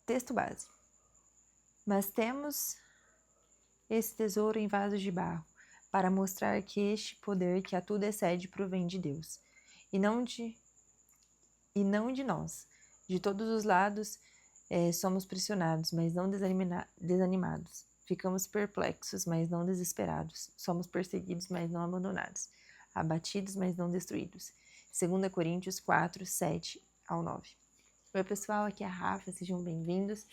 Texto base. Mas temos esse tesouro em vasos de barro, para mostrar que este poder que a tudo excede provém de Deus, e não de nós. De todos os lados somos pressionados, mas não desanimados. Ficamos perplexos, mas não desesperados. Somos perseguidos, mas não abandonados. Abatidos, mas não destruídos. 2 Coríntios 4, 7 ao 9. Oi, pessoal, aqui é a Rafa, sejam bem-vindos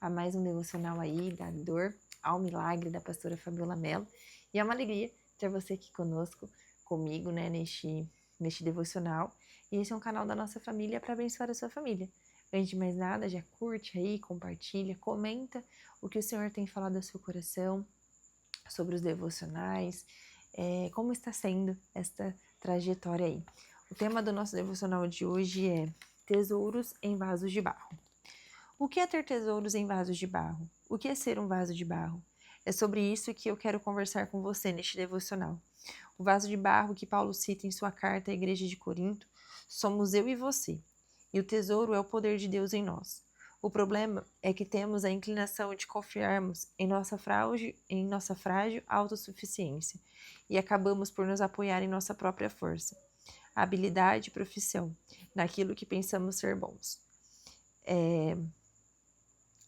a mais um devocional aí da dor ao milagre da pastora Fabiola Mello. E é uma alegria ter você aqui comigo, né, neste devocional. E esse é um canal da nossa família para abençoar a sua família. Antes de mais nada, já curte aí, compartilha, comenta o que o Senhor tem falado ao seu coração sobre os devocionais, como está sendo esta trajetória aí. O tema do nosso devocional de hoje é tesouros em vasos de barro. O que é ter tesouros em vasos de barro? O que é ser um vaso de barro? É sobre isso que eu quero conversar com você neste devocional. O vaso de barro que Paulo cita em sua carta à igreja de Corinto somos eu e você. E o tesouro é o poder de Deus em nós. O problema é que temos a inclinação de confiarmos em nossa frágil autossuficiência e acabamos por nos apoiar em nossa própria força, habilidade e profissão, naquilo que pensamos ser bons.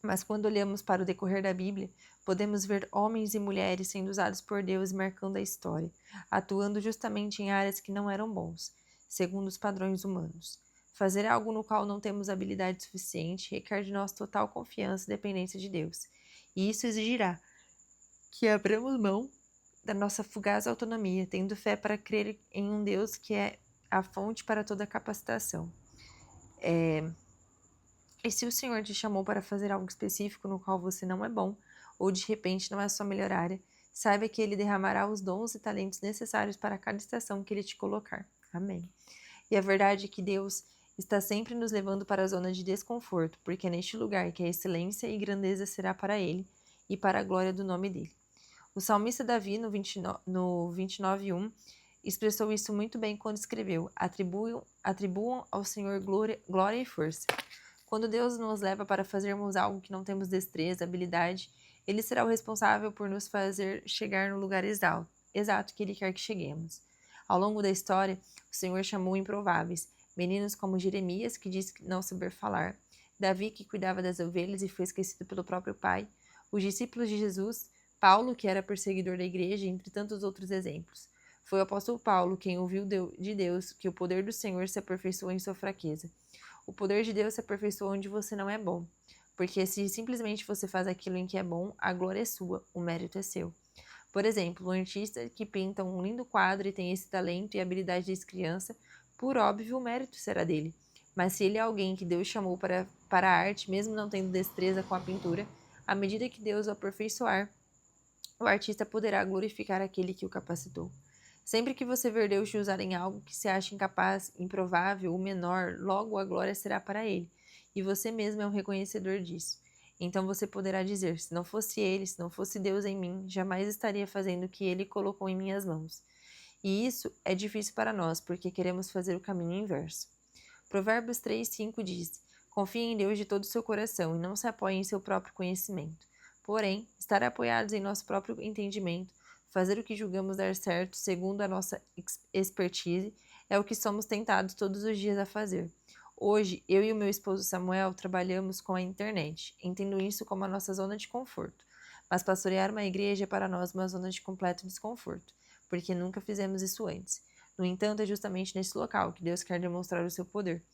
Mas quando olhamos para o decorrer da Bíblia, podemos ver homens e mulheres sendo usados por Deus e marcando a história, atuando justamente em áreas que não eram bons, segundo os padrões humanos. Fazer algo no qual não temos habilidade suficiente requer de nós total confiança e dependência de Deus. E isso exigirá que abramos mão da nossa fugaz autonomia, tendo fé para crer em um Deus que é a fonte para toda capacitação. E se o Senhor te chamou para fazer algo específico no qual você não é bom, ou de repente não é a sua melhor área, saiba que Ele derramará os dons e talentos necessários para cada estação que Ele te colocar. Amém. E a verdade é que Deus está sempre nos levando para a zona de desconforto, porque é neste lugar que a excelência e grandeza será para Ele e para a glória do nome dEle. O salmista Davi, no 29:1, expressou isso muito bem quando escreveu: atribuam ao Senhor glória e força. Quando Deus nos leva para fazermos algo que não temos destreza, habilidade, Ele será o responsável por nos fazer chegar no lugar exato que Ele quer que cheguemos. Ao longo da história, o Senhor chamou improváveis, meninos como Jeremias, que disse não saber falar, Davi, que cuidava das ovelhas e foi esquecido pelo próprio pai, os discípulos de Jesus, Paulo, que era perseguidor da igreja, entre tantos outros exemplos. Foi o apóstolo Paulo quem ouviu de Deus que o poder do Senhor se aperfeiçoa em sua fraqueza. O poder de Deus se aperfeiçoa onde você não é bom, porque se simplesmente você faz aquilo em que é bom, a glória é sua, o mérito é seu. Por exemplo, um artista que pinta um lindo quadro e tem esse talento e habilidade desde criança, por óbvio, o mérito será dele. Mas se ele é alguém que Deus chamou para a arte, mesmo não tendo destreza com a pintura, à medida que Deus o aperfeiçoar, o artista poderá glorificar aquele que o capacitou. Sempre que você ver Deus te usar em algo que se acha incapaz, improvável ou menor, logo a glória será para Ele, e você mesmo é um reconhecedor disso. Então você poderá dizer, se não fosse Ele, se não fosse Deus em mim, jamais estaria fazendo o que Ele colocou em minhas mãos. E isso é difícil para nós, porque queremos fazer o caminho inverso. Provérbios 3:5 diz, confie em Deus de todo o seu coração e não se apoie em seu próprio conhecimento. Porém, estar apoiados em nosso próprio entendimento, fazer o que julgamos dar certo segundo a nossa expertise, é o que somos tentados todos os dias a fazer. Hoje, eu e o meu esposo Samuel trabalhamos com a internet. Entendo isso como a nossa zona de conforto. Mas pastorear uma igreja é para nós uma zona de completo desconforto, porque nunca fizemos isso antes. No entanto, é justamente nesse local que Deus quer demonstrar o seu poder.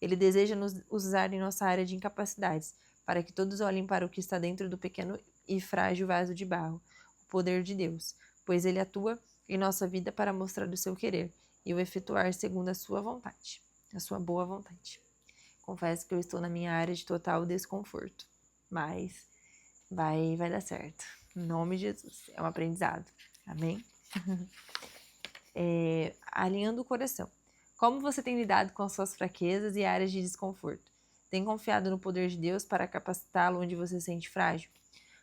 Ele deseja nos usar em nossa área de incapacidades, para que todos olhem para o que está dentro do pequeno e frágil vaso de barro, o poder de Deus, pois Ele atua em nossa vida para mostrar o seu querer e o efetuar segundo a sua vontade, a sua boa vontade. Confesso que eu estou na minha área de total desconforto, mas vai dar certo. Em nome de Jesus, é um aprendizado. Amém? Alinhando o coração. Como você tem lidado com as suas fraquezas e áreas de desconforto? Tem confiado no poder de Deus para capacitá-lo onde você se sente frágil?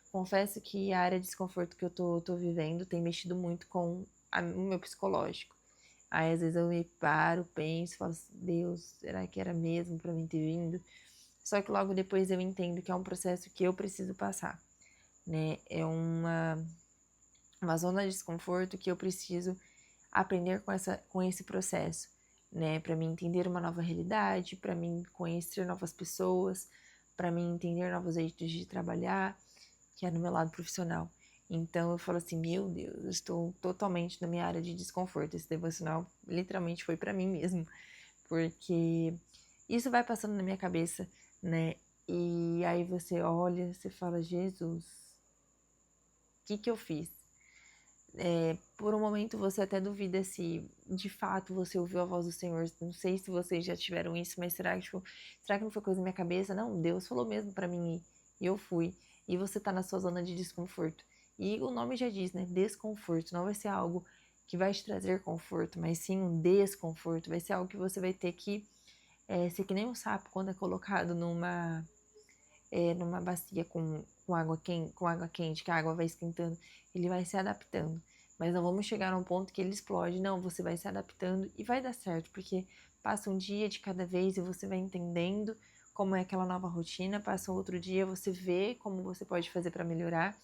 Confesso que a área de desconforto que eu tô vivendo tem mexido muito com o meu psicológico. Aí às vezes eu me paro, penso, falo assim, Deus, será que era mesmo para mim ter vindo? Só que logo depois eu entendo que é um processo que eu preciso passar, né? É uma zona de desconforto que eu preciso aprender com esse processo, né? Para mim entender uma nova realidade, para mim conhecer novas pessoas, para mim entender novos jeitos de trabalhar, que é no meu lado profissional. Então eu falo assim, meu Deus, eu estou totalmente na minha área de desconforto. Esse devocional literalmente foi para mim mesmo, porque isso vai passando na minha cabeça, né? E aí você olha, você fala, Jesus, o que eu fiz? Por um momento você até duvida se de fato você ouviu a voz do Senhor. Não sei se vocês já tiveram isso, mas será que não foi coisa da minha cabeça? Não, Deus falou mesmo pra mim ir, e eu fui. E você tá na sua zona de desconforto. E o nome já diz, né? Desconforto. Não vai ser algo que vai te trazer conforto, mas sim um desconforto. Vai ser algo que você vai ter que ser que nem um sapo quando é colocado numa bacia com água quente, que a água vai esquentando, ele vai se adaptando. Mas não vamos chegar a um ponto que ele explode, não, você vai se adaptando e vai dar certo, porque passa um dia de cada vez e você vai entendendo como é aquela nova rotina, passa outro dia, você vê como você pode fazer para melhorar.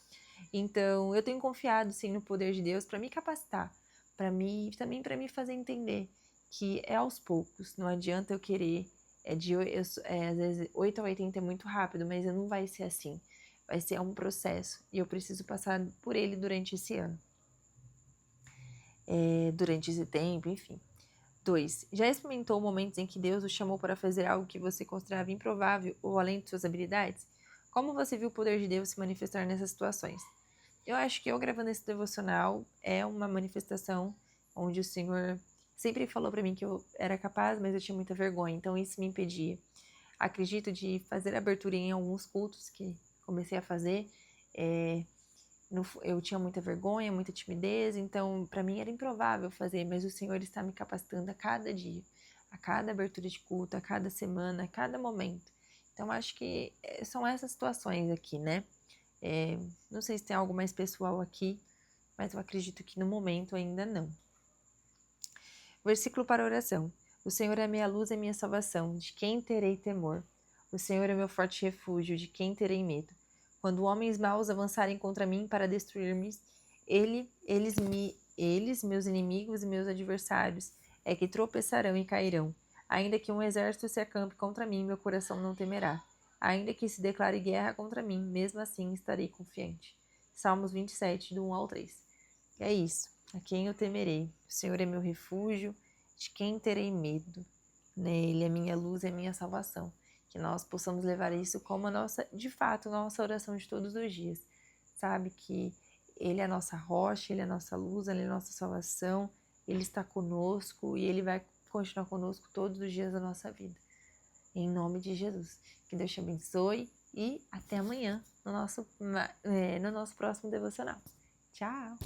Então, eu tenho confiado sim no poder de Deus para me capacitar, também para me fazer entender que é aos poucos, não adianta eu querer às vezes 8 a 80 é muito rápido, mas não vai ser assim. Vai ser um processo e eu preciso passar por ele durante esse ano, durante esse tempo, enfim. 2. Já experimentou momentos em que Deus o chamou para fazer algo que você considerava improvável ou além de suas habilidades? Como você viu o poder de Deus se manifestar nessas situações? Eu acho que eu gravando esse devocional é uma manifestação onde o Senhor sempre falou para mim que eu era capaz, mas eu tinha muita vergonha, então isso me impedia. Acredito de fazer abertura em alguns cultos que comecei a fazer. Eu tinha muita vergonha, muita timidez, então para mim era improvável fazer, mas o Senhor está me capacitando a cada dia, a cada abertura de culto, a cada semana, a cada momento. Então acho que são essas situações aqui, né? Não sei se tem algo mais pessoal aqui, mas eu acredito que no momento ainda não. Versículo para oração. O Senhor é minha luz e minha salvação, de quem terei temor? O Senhor é meu forte refúgio, de quem terei medo? Quando homens maus avançarem contra mim para destruir-me, eles, meus inimigos e meus adversários, é que tropeçarão e cairão. Ainda que um exército se acampe contra mim, meu coração não temerá. Ainda que se declare guerra contra mim, mesmo assim estarei confiante. Salmos 27, do 1 ao 3. É isso. A quem eu temerei? O Senhor é meu refúgio, de quem terei medo? Ele é minha luz e a minha salvação. Que nós possamos levar isso como a nossa, de fato, nossa oração de todos os dias. Sabe que Ele é a nossa rocha, Ele é a nossa luz, Ele é a nossa salvação, Ele está conosco e Ele vai continuar conosco todos os dias da nossa vida. Em nome de Jesus. Que Deus te abençoe e até amanhã no nosso próximo devocional. Tchau!